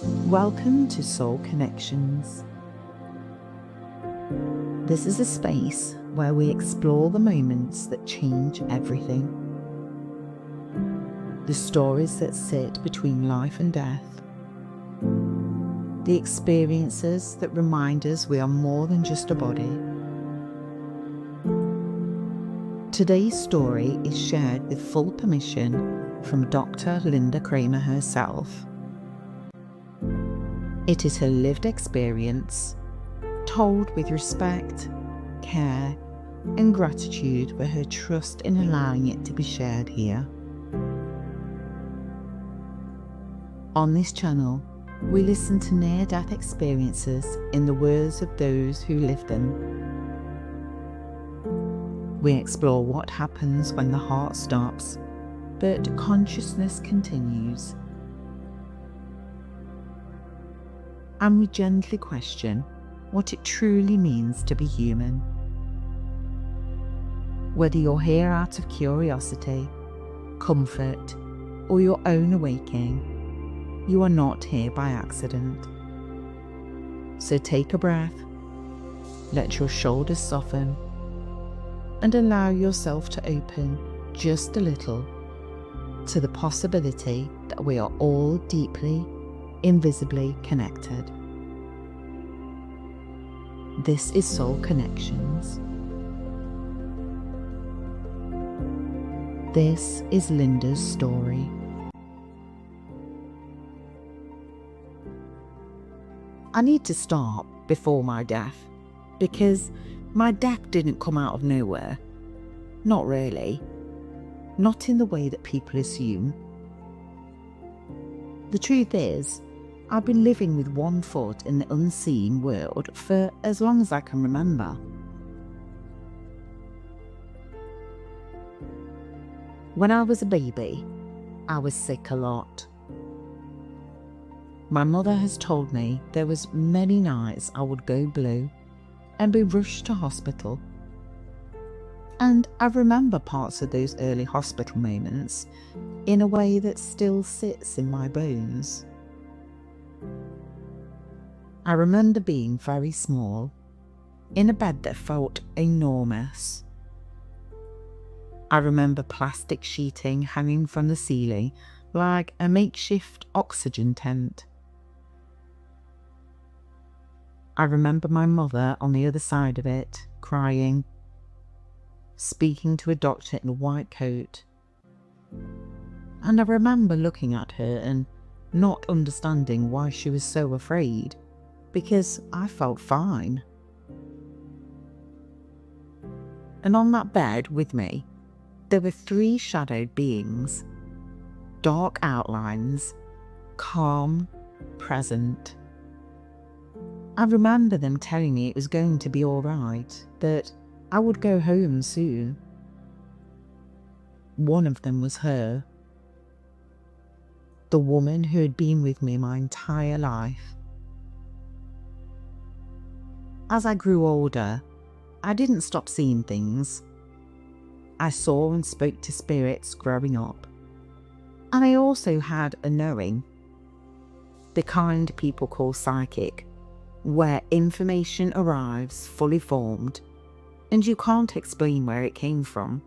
Welcome to Soul Connections. This is a space where we explore the moments that change everything. The stories that sit between life and death. The experiences that remind us we are more than just a body. Today's story is shared with full permission from Dr. Lynda Cramers herself. It is her lived experience, told with respect, care, and gratitude for her trust in allowing it to be shared here. On this channel, we listen to near-death experiences in the words of those who lived them. We explore what happens when the heart stops, but consciousness continues. And we gently question what it truly means to be human. Whether you're here out of curiosity, comfort, or your own awakening, you are not here by accident. So take a breath, let your shoulders soften, and allow yourself to open just a little to the possibility that we are all deeply, invisibly connected. This is Soul Connections. This is Lynda's story. I need to start before my death, because my death didn't come out of nowhere. Not really. Not in the way that people assume. The truth is, I've been living with one foot in the unseen world for as long as I can remember. When I was a baby, I was sick a lot. My mother has told me there was many nights I would go blue and be rushed to hospital. And I remember parts of those early hospital moments in a way that still sits in my bones. I remember being very small, in a bed that felt enormous. I remember plastic sheeting hanging from the ceiling like a makeshift oxygen tent. I remember my mother on the other side of it, crying, speaking to a doctor in a white coat. And I remember looking at her and not understanding why she was so afraid, because I felt fine. And on that bed with me, there were 3 shadowed beings, dark outlines, calm, present. I remember them telling me it was going to be all right, that I would go home soon. One of them was her, the woman who had been with me my entire life. As I grew older, I didn't stop seeing things. I saw and spoke to spirits growing up. And I also had a knowing, the kind people call psychic, where information arrives fully formed and you can't explain where it came from.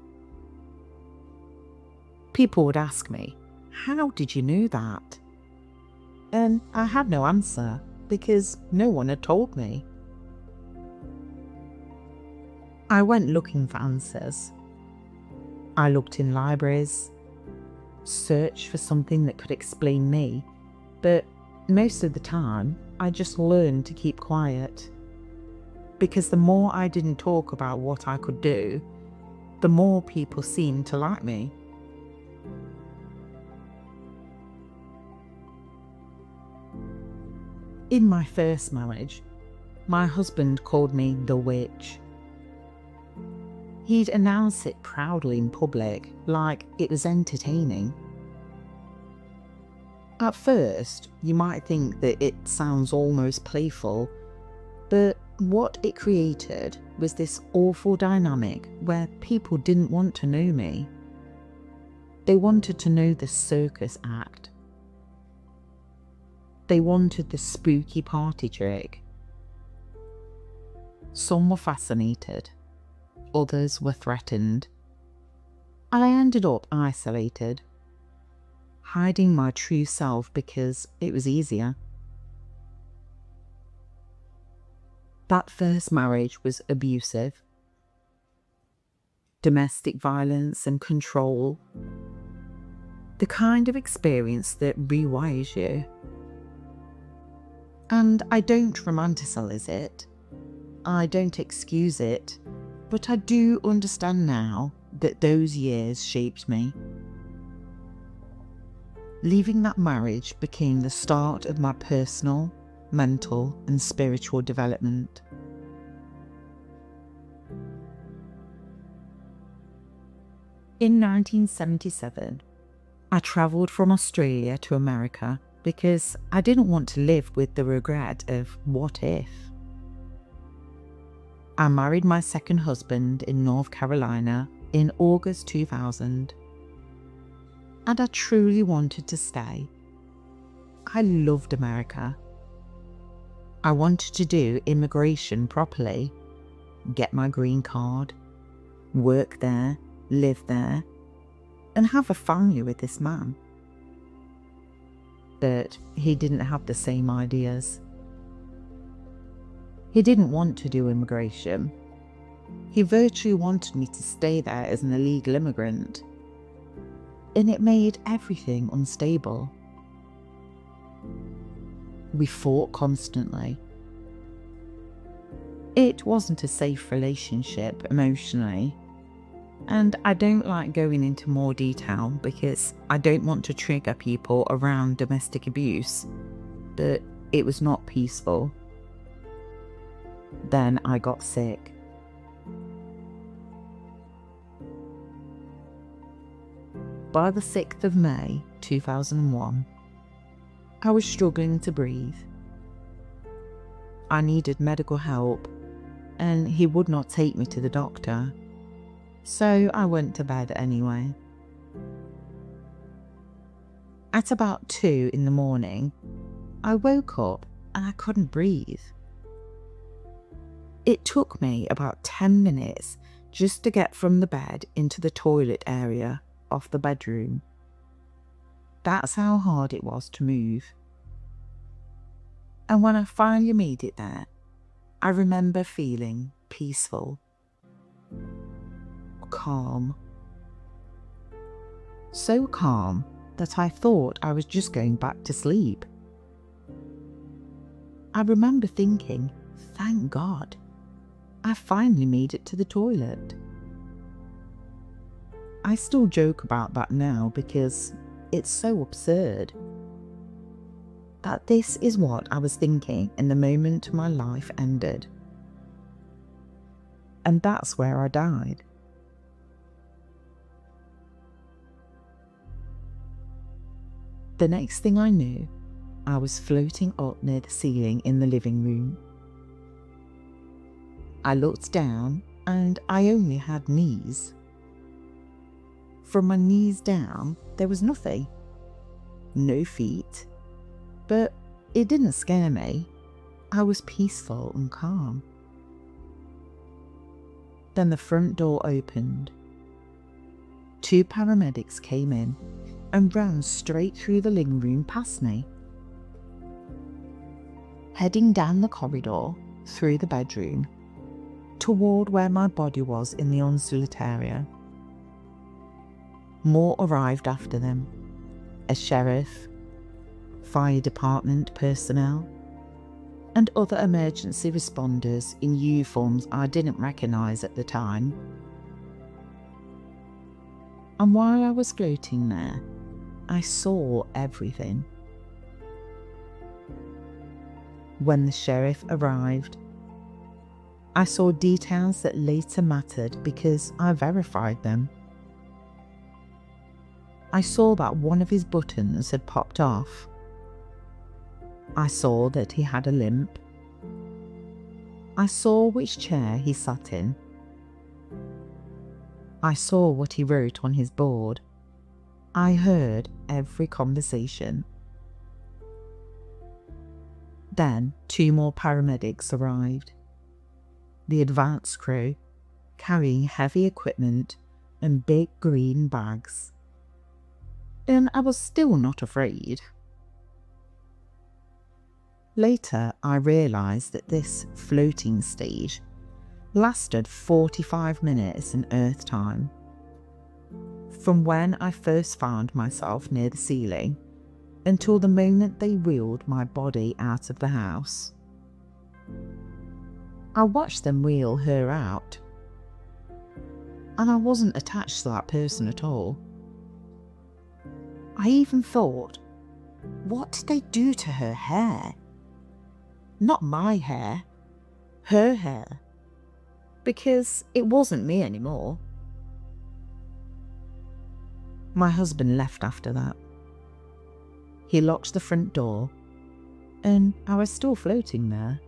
People would ask me, "How did you know that?" And I had no answer because no one had told me. I went looking for answers. I looked in libraries, searched for something that could explain me, but most of the time I just learned to keep quiet, because the more I didn't talk about what I could do, the more people seemed to like me. In my first marriage, my husband called me the witch. He'd announce it proudly in public, like it was entertaining. At first, you might think that it sounds almost playful, but what it created was this awful dynamic where people didn't want to know me. They wanted to know the circus act. They wanted the spooky party trick. Some were fascinated, others were threatened, and I ended up isolated, hiding my true self because it was easier. That first marriage was abusive. Domestic violence and control. The kind of experience that rewires you. And I don't romanticize it. I don't excuse it. But I do understand now that those years shaped me. Leaving that marriage became the start of my personal, mental, and spiritual development. In 1977, I travelled from Australia to America because I didn't want to live with the regret of what if. I married my second husband in North Carolina in August 2000, and I truly wanted to stay. I loved America. I wanted to do immigration properly, get my green card, work there, live there, and have a family with this man. But he didn't have the same ideas. He didn't want to do immigration. He virtually wanted me to stay there as an illegal immigrant, and it made everything unstable. We fought constantly. It wasn't a safe relationship emotionally, and I don't like going into more detail because I don't want to trigger people around domestic abuse, but it was not peaceful. Then I got sick. By the 6th of May 2001, I was struggling to breathe. I needed medical help, and he would not take me to the doctor, so I went to bed anyway. At about 2 in the morning, I woke up and I couldn't breathe. It took me about 10 minutes just to get from the bed into the toilet area of the bedroom. That's how hard it was to move. And when I finally made it there, I remember feeling peaceful, calm. So calm that I thought I was just going back to sleep. I remember thinking, thank God, I finally made it to the toilet. I still joke about that now because it's so absurd. That this is what I was thinking in the moment my life ended. And that's where I died. The next thing I knew, I was floating up near the ceiling in the living room. I looked down and I only had knees. From my knees down, there was nothing. No feet. But it didn't scare me. I was peaceful and calm. Then the front door opened. 2 paramedics came in and ran straight through the living room past me. Heading down the corridor, through the bedroom, toward where my body was in the ensuite area. More arrived after them. A sheriff, fire department personnel, and other emergency responders in uniforms I didn't recognise at the time. And while I was floating there, I saw everything. When the sheriff arrived, I saw details that later mattered because I verified them. I saw that one of his buttons had popped off. I saw that he had a limp. I saw which chair he sat in. I saw what he wrote on his board. I heard every conversation. Then 2 more paramedics arrived. The advance crew, carrying heavy equipment and big green bags. And I was still not afraid. Later, I realised that this floating stage lasted 45 minutes in Earth time. From when I first found myself near the ceiling until the moment they wheeled my body out of the house. I watched them wheel her out, and I wasn't attached to that person at all. I even thought, what did they do to her hair? Not my hair, her hair, because it wasn't me anymore. My husband left after that. He locked the front door, and I was still floating there.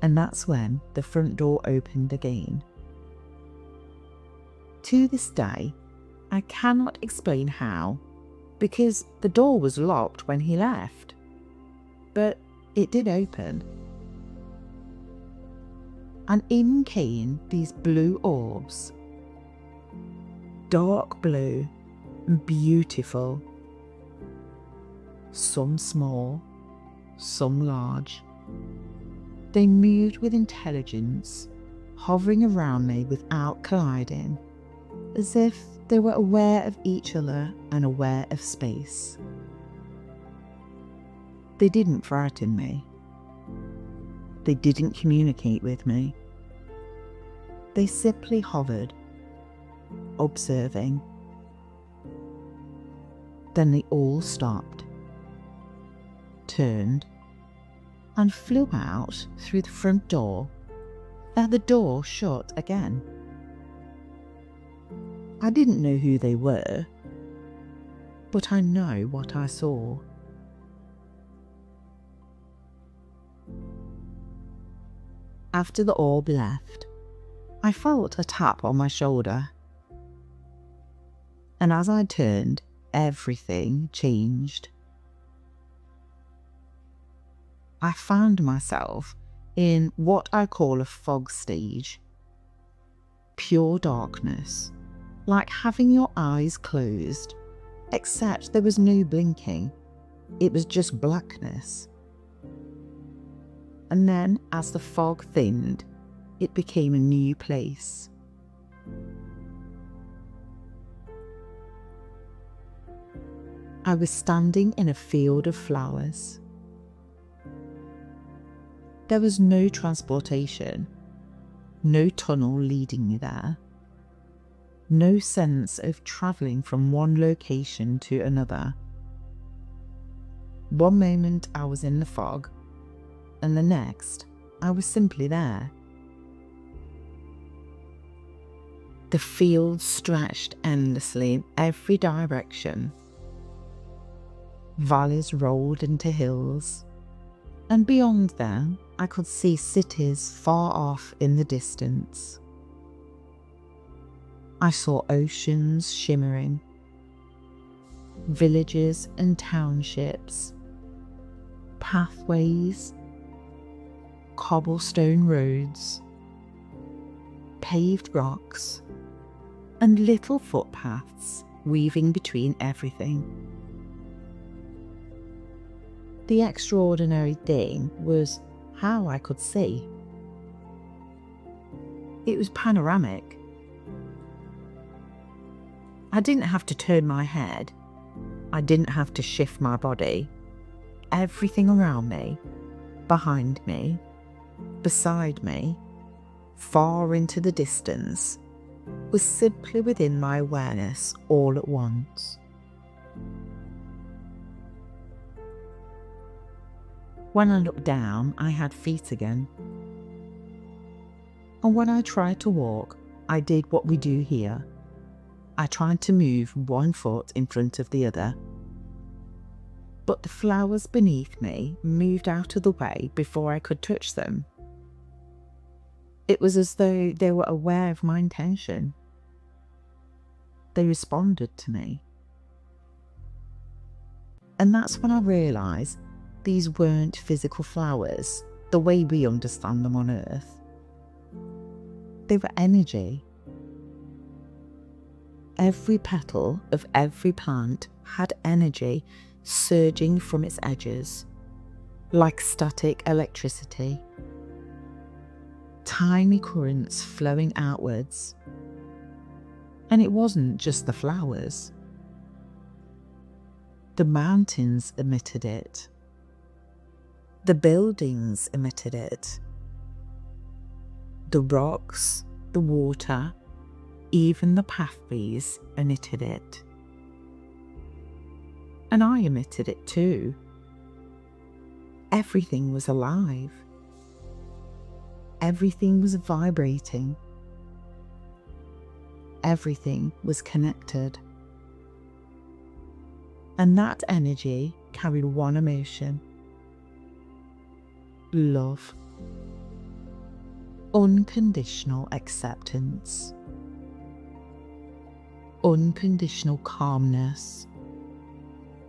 And that's when the front door opened again. To this day, I cannot explain how, because the door was locked when he left. But it did open. And in came these blue orbs. Dark blue and beautiful. Some small, some large. They moved with intelligence, hovering around me without colliding, as if they were aware of each other and aware of space. They didn't frighten me. They didn't communicate with me. They simply hovered, observing. Then they all stopped, turned, and flew out through the front door, and the door shut again. I didn't know who they were, but I know what I saw. After the orb left, I felt a tap on my shoulder. And as I turned, everything changed. I found myself in what I call a fog stage. Pure darkness, like having your eyes closed, except there was no blinking. It was just blackness. And then, as the fog thinned, it became a new place. I was standing in a field of flowers. There was no transportation, no tunnel leading me there, no sense of travelling from one location to another. One moment I was in the fog, and the next I was simply there. The field stretched endlessly in every direction. Valleys rolled into hills, and beyond them I could see cities far off in the distance. I saw oceans shimmering, villages and townships, pathways, cobblestone roads, paved rocks, and little footpaths weaving between everything. The extraordinary thing was how I could see. It was panoramic. I didn't have to turn my head. I didn't have to shift my body. Everything around me, behind me, beside me, far into the distance, was simply within my awareness all at once. When I looked down, I had feet again. And when I tried to walk, I did what we do here. I tried to move one foot in front of the other. But the flowers beneath me moved out of the way before I could touch them. It was as though they were aware of my intention. They responded to me. And that's when I realised these weren't physical flowers the way we understand them on Earth. They were energy. Every petal of every plant had energy surging from its edges, like static electricity. Tiny currents flowing outwards. And it wasn't just the flowers. The mountains emitted it. The buildings emitted it. The rocks, the water, even the pathways emitted it. And I emitted it too. Everything was alive. Everything was vibrating. Everything was connected. And that energy carried one emotion: love. Unconditional acceptance. Unconditional calmness.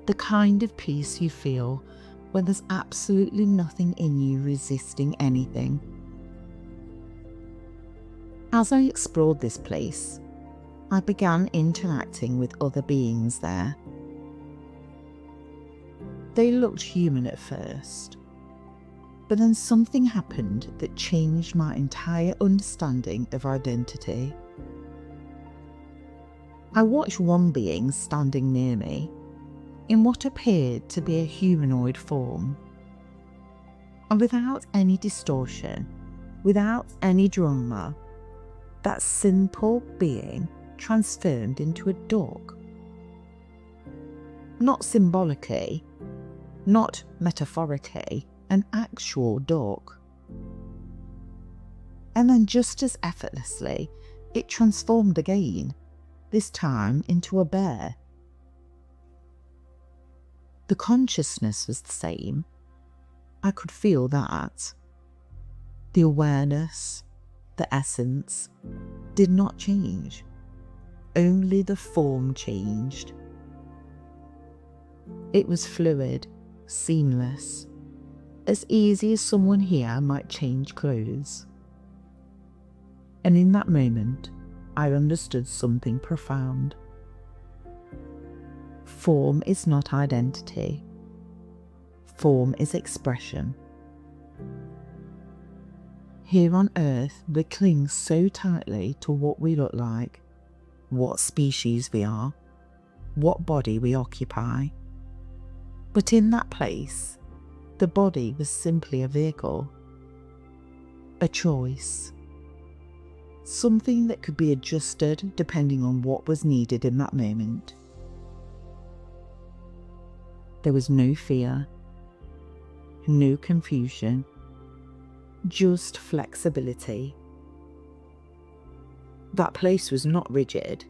The kind of peace you feel when there's absolutely nothing in you resisting anything. As I explored this place, I began interacting with other beings there. They looked human at first, but then something happened that changed my entire understanding of identity. I watched one being standing near me in what appeared to be a humanoid form, and without any distortion, without any drama, that simple being transformed into a duck. Not symbolically, not metaphorically, an actual duck. And then just as effortlessly, it transformed again, this time into a bear. The consciousness was the same. I could feel that. The awareness, the essence, did not change. Only the form changed. It was fluid, seamless, as easy as someone here might change clothes. And in that moment, I understood something profound. Form is not identity. Form is expression. Here on Earth, we cling so tightly to what we look like, what species we are, what body we occupy. But in that place, the body was simply a vehicle, a choice, something that could be adjusted depending on what was needed in that moment. There was no fear, no confusion, just flexibility. That place was not rigid,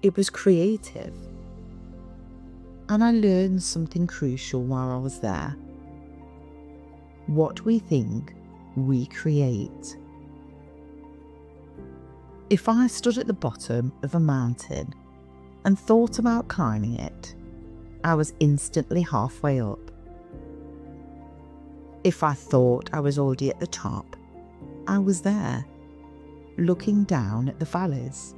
it was creative. And I learned something crucial while I was there. What we think, we create. If I stood at the bottom of a mountain and thought about climbing it, I was instantly halfway up. If I thought I was already at the top, I was there, looking down at the valleys.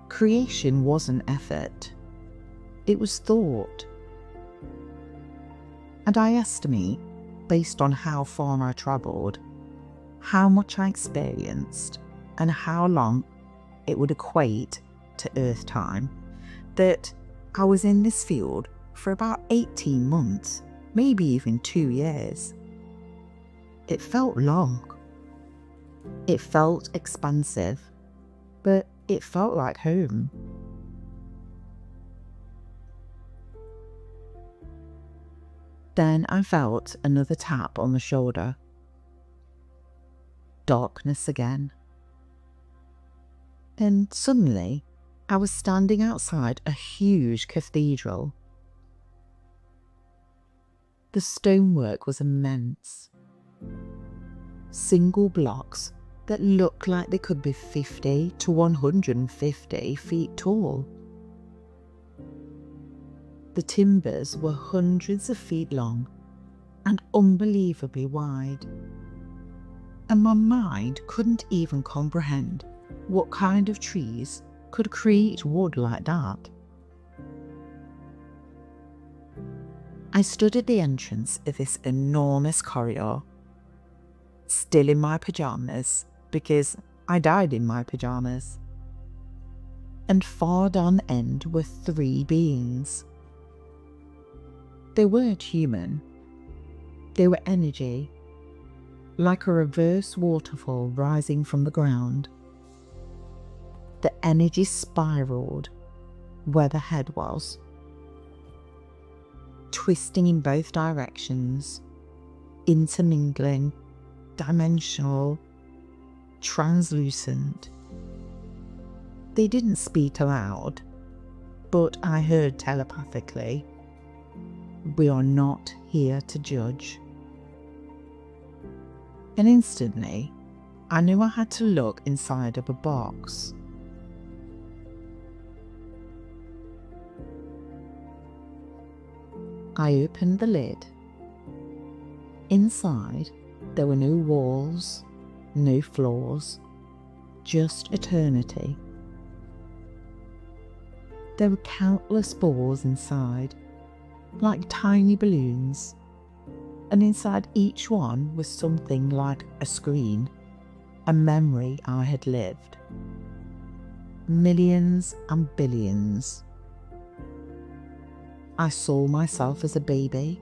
Creation wasn't effort, it was thought. And I estimate, based on how far I travelled, how much I experienced, and how long it would equate to Earth time, that I was in this field for about 18 months, maybe even 2 years. It felt long. It felt expansive, but it felt like home. Then I felt another tap on the shoulder. Darkness again. Then suddenly, I was standing outside a huge cathedral. The stonework was immense. Single blocks that looked like they could be 50 to 150 feet tall. The timbers were hundreds of feet long and unbelievably wide, and my mind couldn't even comprehend what kind of trees could create wood like that. I stood at the entrance of this enormous corridor, still in my pyjamas, because I died in my pyjamas. And far down the end were 3 beings. They weren't human. They were energy, like a reverse waterfall rising from the ground. The energy spiraled where the head was, twisting in both directions, intermingling, dimensional, translucent. They didn't speak aloud, but I heard telepathically, "We are not here to judge." And instantly, I knew I had to look inside of a box. I opened the lid. Inside, there were no walls, no floors, just eternity. There were countless balls inside, like tiny balloons, and inside each one was something like a screen, a memory I had lived. Millions and billions. I saw myself as a baby,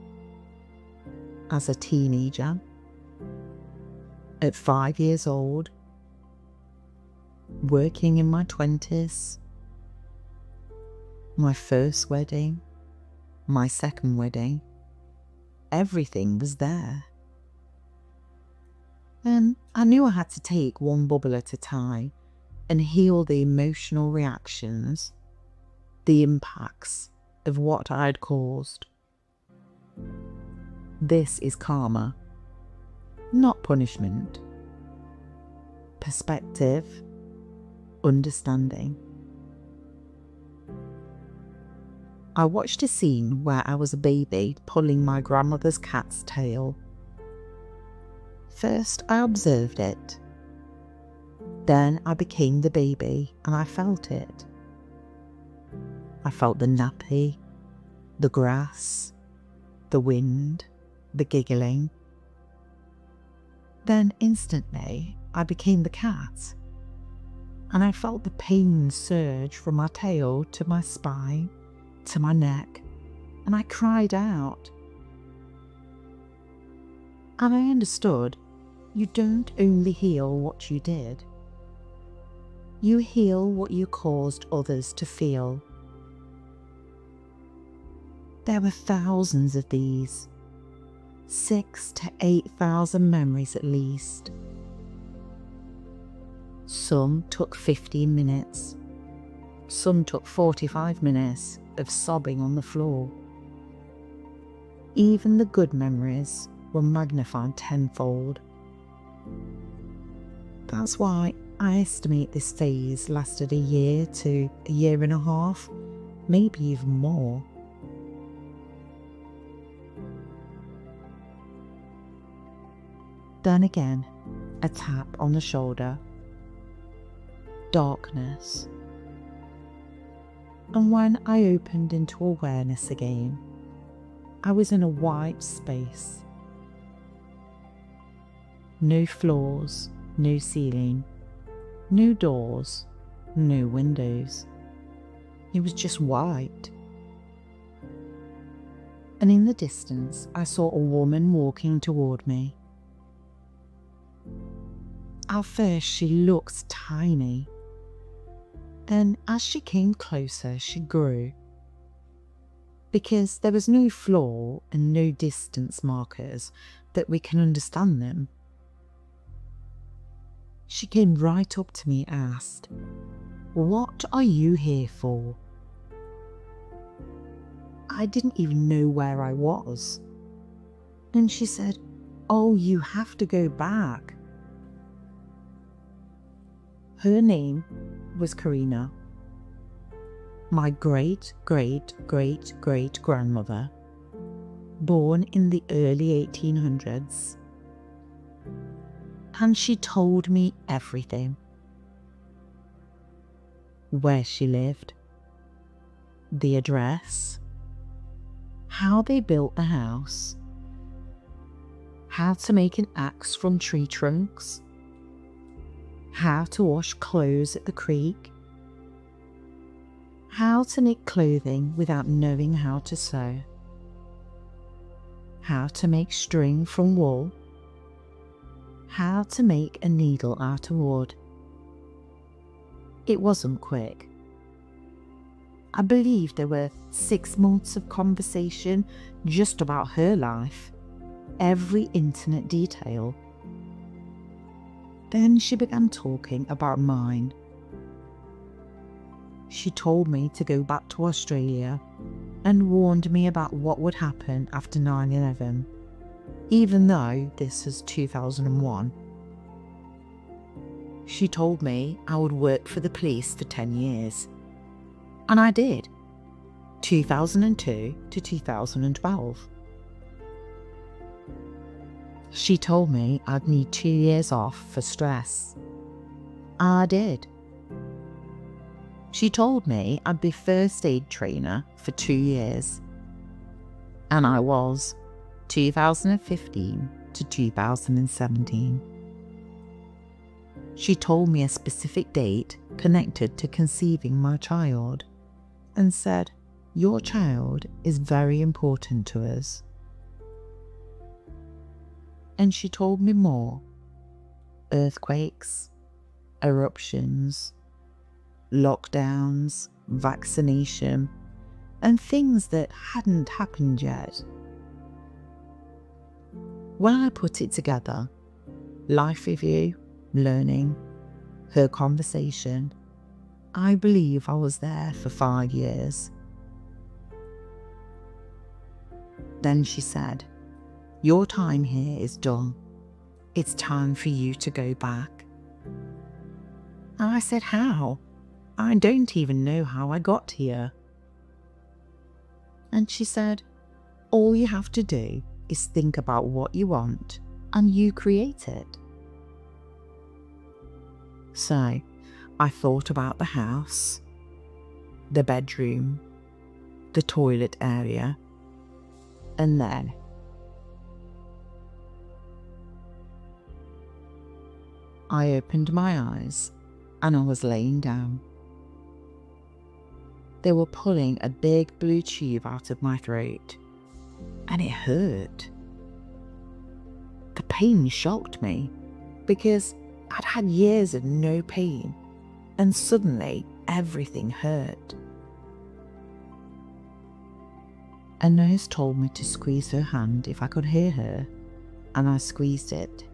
as a teenager, at 5 years old, working in my 20s, my first wedding, my second wedding. Everything was there. And I knew I had to take one bubble at a time and heal the emotional reactions, the impacts of what I had caused. This is karma, not punishment. Perspective, understanding. I watched a scene where I was a baby pulling my grandmother's cat's tail. First, I observed it. Then I became the baby and I felt it. I felt the nappy, the grass, the wind, the giggling. Then instantly, I became the cat, and I felt the pain surge from my tail to my spine, to my neck, and I cried out. And I understood, you don't only heal what you did. You heal what you caused others to feel. There were thousands of these, 6,000 to 8,000 memories at least. Some took 15 minutes. Some took 45 minutes of sobbing on the floor. Even the good memories were magnified tenfold. That's why I estimate this phase lasted a year to a year and a half, maybe even more. Then again, a tap on the shoulder. Darkness. And when I opened into awareness again, I was in a white space. No floors, no ceiling, no doors, no windows. It was just white. And in the distance, I saw a woman walking toward me. At first, she looked tiny. Then, as she came closer, she grew. Because there was no floor and no distance markers that we can understand them. She came right up to me and asked, "What are you here for?" I didn't even know where I was. And she said, "Oh, you have to go back." Her name was Karina. my great-great-great-great-grandmother, born in the early 1800s, and she told me everything. Where she lived, the address, how they built the house, how to make an axe from tree trunks, how to wash clothes at the creek, how to knit clothing without knowing how to sew, how to make string from wool, how to make a needle out of wood. It wasn't quick. I believe there were 6 months of conversation just about her life, every intimate detail. Then she began talking about mine. She told me to go back to Australia and warned me about what would happen after 9/11, even though this was 2001. She told me I would work for the police for 10 years. And I did, 2002 to 2012. She told me I'd need 2 years off for stress. I did. She told me I'd be first aid trainer for 2 years. And I was, 2015 to 2017. She told me a specific date connected to conceiving my child and said, "Your child is very important to us." And she told me more: earthquakes, eruptions, lockdowns, vaccination, and things that hadn't happened yet. When I put it together, life review, learning, her conversation, I believe I was there for 5 years. Then she said, "Your time here is done. It's time for you to go back." And I said, "How? I don't even know how I got here." And she said, "All you have to do is think about what you want and you create it." So I thought about the house, the bedroom, the toilet area, and then I opened my eyes and I was laying down. They were pulling a big blue tube out of my throat, and it hurt. The pain shocked me because I'd had years of no pain, and suddenly everything hurt. A nurse told me to squeeze her hand if I could hear her, and I squeezed it.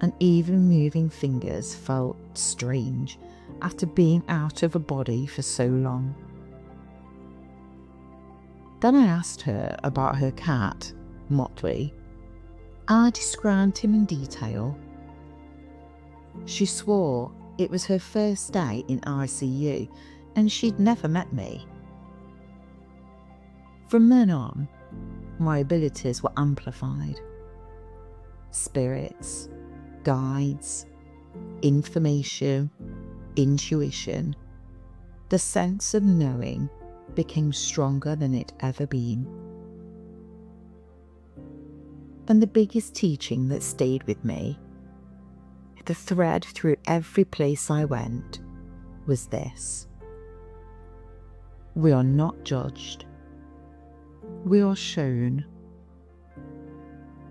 And even moving fingers felt strange after being out of a body for so long. Then I asked her about her cat, Motley. I described him in detail. She swore it was her first day in ICU and she'd never met me. From then on, my abilities were amplified. Spirits, guides, information, intuition, the sense of knowing became stronger than it ever been. And the biggest teaching that stayed with me, the thread through every place I went, was this: we are not judged. We are shown.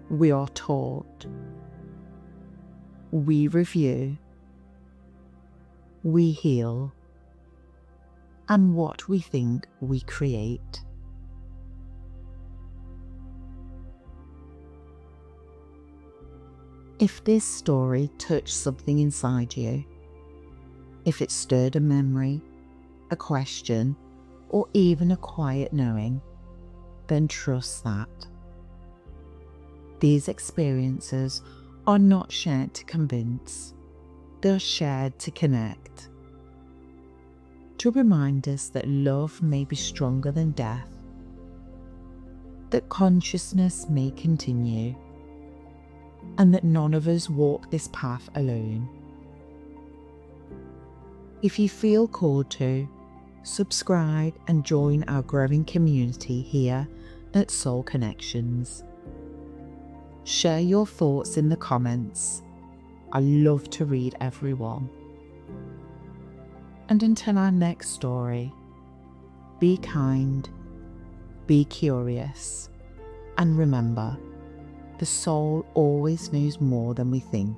We are taught. We review. We heal. And what we think we create. If this story touched something inside you, if it stirred a memory, a question, or even a quiet knowing, then trust that. These experiences are not shared to convince, they're shared to connect, to remind us that love may be stronger than death, that consciousness may continue, and that none of us walk this path alone. If you feel called to, subscribe and join our growing community here at Soul Connections. Share your thoughts in the comments. I love to read everyone. And until our next story, be kind, be curious, and remember, the soul always knows more than we think.